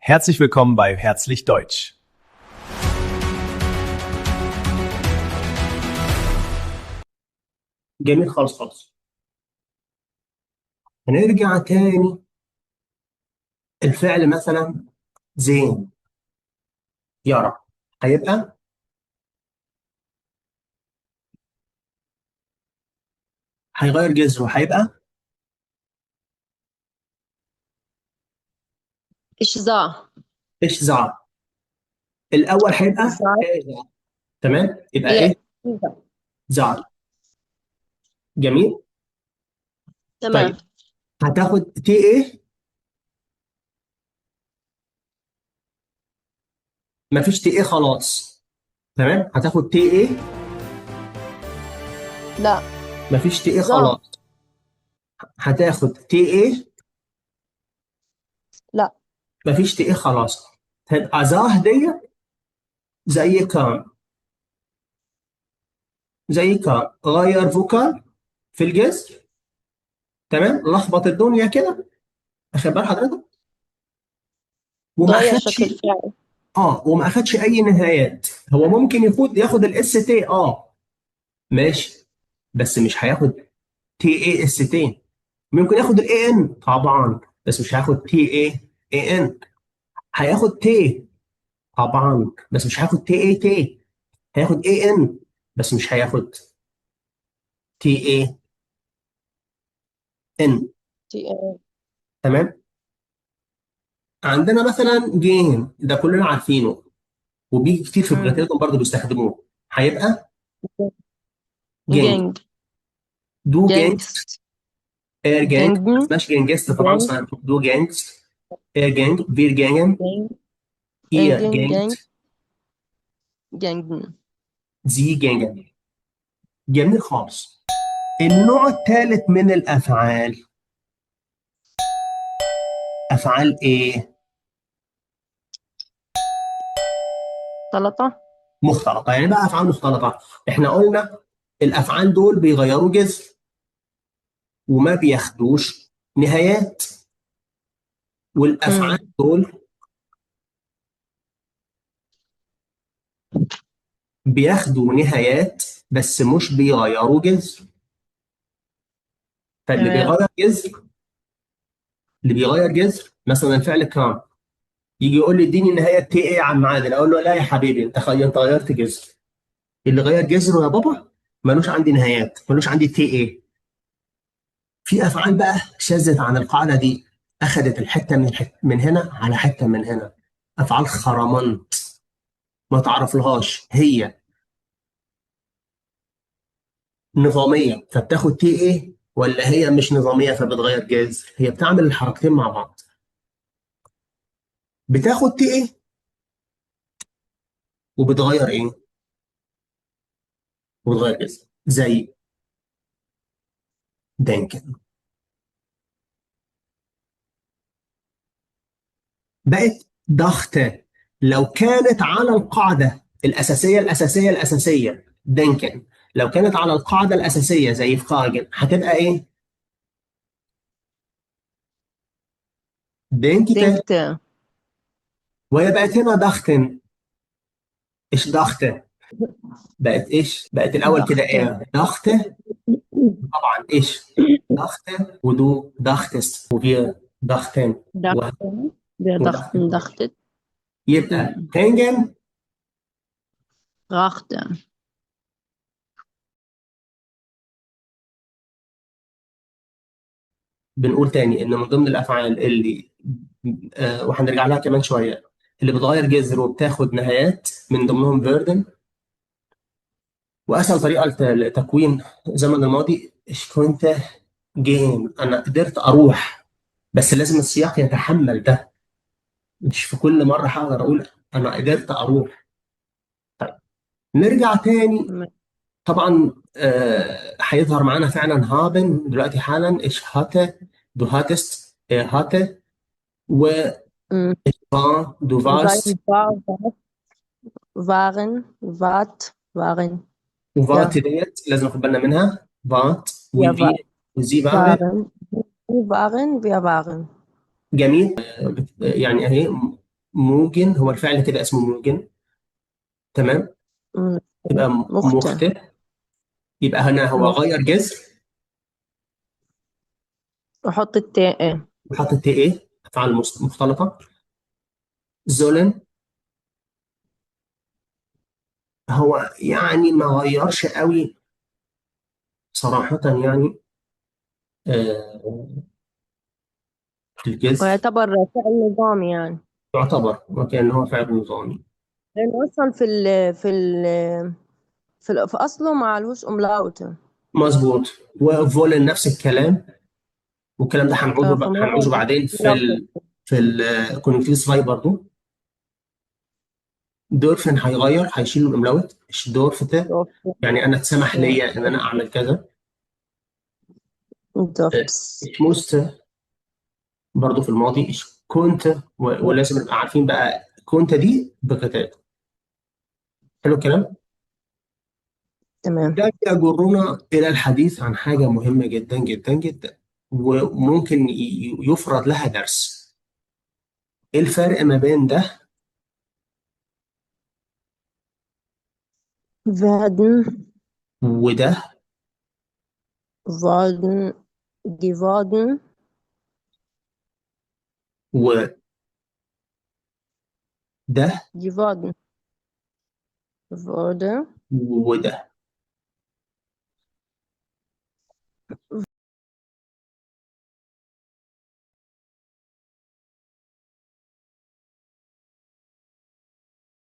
Herzlich willkommen bei Herzlich Deutsch. جميل خالص خالص. هنرجع تاني. الفعل مثلا زين يرى هيبقى هيغير جذره هيبقى Ich sah. ايش زعل. الاول هيبقى Sah. إيه؟ تمام يبقى لا. ايه زعل. جميل. طيب تمام. هتاخد تي ايه. مفيش تي ايه خلاص. تمام هتاخد تي ايه. لا. مفيش تي ايه Sah. خلاص. هتاخد تي ايه. لا. مفيش تي ايه خلاص. تبقى زاه دي زي كان. زي كان غير فوكال في الجذر. تمام لخبط الدنيا كده. اخد بال حضرتك. وما غير اخدش. شكل الفعل. وما اخدش اي نهايات. هو ممكن ياخد الاس تي ماشي. بس مش هياخد تي اي اس تي. ممكن ياخد الاي ان طبعا. بس مش هياخد تي اي ان. هياخد تي طبعا. بس مش هياخد تي اي تي. هياخد اي ان. بس مش هياخد تي اي ان. TN. تمام. عندنا مثلا جين ده كلنا عارفينه. وبيجي كتير في بلاتينيوم برضه بيستخدموه. هيبقى جينج. Gang. دو جينج. Gangst. اير جينج ما Gangen. اسمهاش جينجست طبعا Gang. اسمها دو جينجز. اير جينج فير جينجن. Gang. اير Engen. جينج Gang. Gangen. زي جينجن. جميل خالص. النوع الثالث من الافعال افعال ايه؟ سلطة. مختلطه. يعني بقى افعال مختلطه. احنا قلنا الافعال دول بيغيروا جذر وما بياخدوش نهايات. والافعال دول بياخدوا نهايات بس مش بيغيروا جذر. فاللي تمام. بيغير جذر اللي بيغير جذر مثلا الفعل كان. يجي يقول لي اديني النهايه تي ايه يا عم عادل. اقول له لا يا حبيبي انت غيرت جذر. اللي غير جذره يا بابا ملوش عندي نهايات ملوش عندي تي ايه. في افعال بقى شذت عن القاعده دي. اخذت الحته من هنا على حته من هنا. افعال خرمنت. ما تعرفلهاش هي نظاميه فبتاخد تي ايه ولا هي مش نظاميه فبتغير جذر. هي بتعمل الحركتين مع بعض. بتاخد تي ايه وبتغير ايه. وبتغير جذر زي دانكن. بقت ضغطة. لو كانت على القاعدة الأساسية دنكن. لو كانت على القاعدة الأساسية زي في كاجن هتبقى إيه؟ دينكته. Denkte. وهي بقت هنا ضغطن. إيش ضغطة؟ بقت إيش؟ بقت الأول كده Dachte. إيه؟ ضغطة. طبعا إيش؟ ضغطة ودو ضغطس وفي ضغطن Dachte. Wir وضغطن. dachten, dachtet. يبقى تنجن. Brachte. بنقول تاني إن من ضمن الأفعال اللي وهنرجع لها كمان شوية اللي بتغير جذر وبتاخد نهايات من ضمنهم فيردن. وأسهل طريقة لتكوين زمن الماضي إيش كنت جين. أنا قدرت أروح. بس لازم السياق يتحمل ده. مش في كل مرة هقدر أقول أنا قدرت أروح. طيب نرجع تاني. طبعا هيظهر معانا فعلا هابن دلوقتي حالا. إيش هاته دو هاتست هاته و Mm. دو فاس. Sein war, waren, wart, waren. وفات Ja, ديت لازم ناخد بالنا منها. فات wir وفي وزي فاره. waren. Wir waren, wir waren. جميل. يعني اهي موجن، هو الفعل كده اسمه موجن. تمام. م- يبقى مخطئ. مخطئ. يبقى هنا هو غير مخطئ. جذر أحط التاء. وحط تي ايه، افعال مختلطه. ظلم، هو يعني ما غيرش قوي صراحه يعني، آه، في الجذر. ويعتبر فعل نظامي يعني، يعتبر وكأن هو فعل نظامي. لأنه أصلا في أصله ما عليهوش أملاوت. مظبوط. وفولن نفس الكلام، والكلام ده فما هنعوزه هو بعدين في الكونكتيف فاي برضو. دورفين هيغير، هيشيل الاملاوت دورفت، يعني انا اتسمح ليا ان انا اعمل كذا. دوفس. اشموست برضو في الماضي كنت، ولازم نبقى عارفين بقى كنت دي بقتال. حلو الكلام. تمام. ده يجرنا الى الحديث عن حاجه مهمه جدا جدا جدا، وممكن يفرض لها درس. ايه الفرق ما بين ده werden. وده worden. geworden. وده؟ geworden. wurde. وده